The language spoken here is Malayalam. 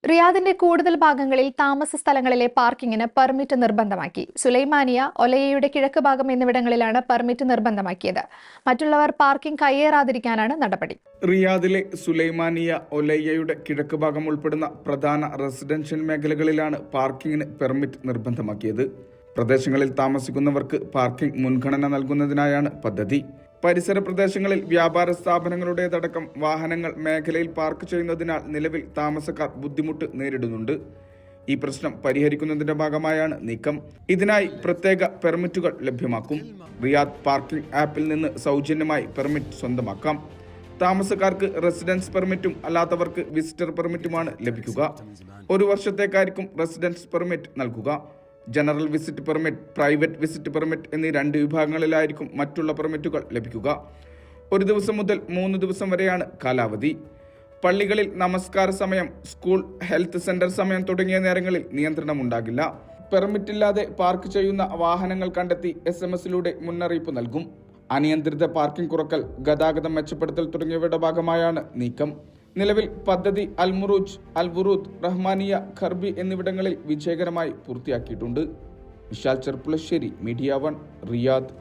റിയാദിന്റെ കൂടുതൽ ഭാഗങ്ങളിൽ താമസ സ്ഥലങ്ങളിലെ പാർക്കിങ്ങിന് പെർമിറ്റ് നിർബന്ധമാക്കി. സുലൈമാനിയ, ഒലയയുടെ കിഴക്ക് ഭാഗം എന്നിവിടങ്ങളിലാണ് പെർമിറ്റ് നിർബന്ധമാക്കിയത്. മറ്റുള്ളവർ പാർക്കിംഗ് കയ്യേറാതിരിക്കാനാണ് നടപടി. റിയാദിലെ സുലൈമാനിയ, ഒലയ്യയുടെ കിഴക്ക് ഭാഗം ഉൾപ്പെടുന്ന പ്രധാന റെസിഡൻഷ്യൽ മേഖലകളിലാണ് പാർക്കിങ്ങിന് പെർമിറ്റ് നിർബന്ധമാക്കിയത്. പ്രദേശങ്ങളിൽ താമസിക്കുന്നവർക്ക് പാർക്കിംഗ് മുൻഗണന നൽകുന്നതിനായാണ് പദ്ധതി. പരിസര പ്രദേശങ്ങളിൽ വ്യാപാര സ്ഥാപനങ്ങളുടേതടക്കം വാഹനങ്ങൾ മേഖലയിൽ പാർക്ക് ചെയ്യുന്നതിനാൽ നിലവിൽ താമസക്കാർ ബുദ്ധിമുട്ട് നേരിടുന്നുണ്ട്. ഈ പ്രശ്നം പരിഹരിക്കുന്നതിന്റെ ഭാഗമായാണ് നീക്കം. ഇതിനായി പ്രത്യേക പെർമിറ്റുകൾ ലഭ്യമാക്കും. റിയാദ് പാർക്കിംഗ് ആപ്പിൽ നിന്ന് സൗജന്യമായി പെർമിറ്റ് സ്വന്തമാക്കാം. താമസക്കാർക്ക് റെസിഡൻസ് പെർമിറ്റും അല്ലാത്തവർക്ക് വിസിറ്റർ പെർമിറ്റുമാണ് ലഭിക്കുക. 1 വർഷത്തേക്കായിരിക്കും റെസിഡൻസ് പെർമിറ്റ് നൽകുക. General visit permit, private visit permit എന്നീ 2 വിഭാഗങ്ങളിലായിരിക്കും മറ്റുള്ള പെർമിറ്റുകൾ ലഭിക്കുക. 1 ദിവസം മുതൽ 3 ദിവസം വരെയാണ് കാലാവധി. പള്ളികളിൽ നമസ്കാര സമയം, സ്കൂൾ, ഹെൽത്ത് സെന്റർ സമയം തുടങ്ങിയ നേരങ്ങളിൽ നിയന്ത്രണമുണ്ടാകില്ല. പെർമിറ്റില്ലാതെ പാർക്ക് ചെയ്യുന്ന വാഹനങ്ങൾ കണ്ടെത്തി SMS-ലൂടെ മുന്നറിയിപ്പ് നൽകും. അനിയന്ത്രിത പാർക്കിംഗ് കുറക്കൽ, ഗതാഗതം മെച്ചപ്പെടുത്തൽ തുടങ്ങിയവയുടെ ഭാഗമായാണ് നീക്കം. നിലവിൽ പദ്ധതി അൽമുറൂജ്, അൽവുറൂദ്, റഹ്മാനിയ, ഖർബി എന്നിവിടങ്ങളിൽ വിജയകരമായി പൂർത്തിയാക്കിയിട്ടുണ്ട്. Vishal Cherpulassery, media 1, Riyadh.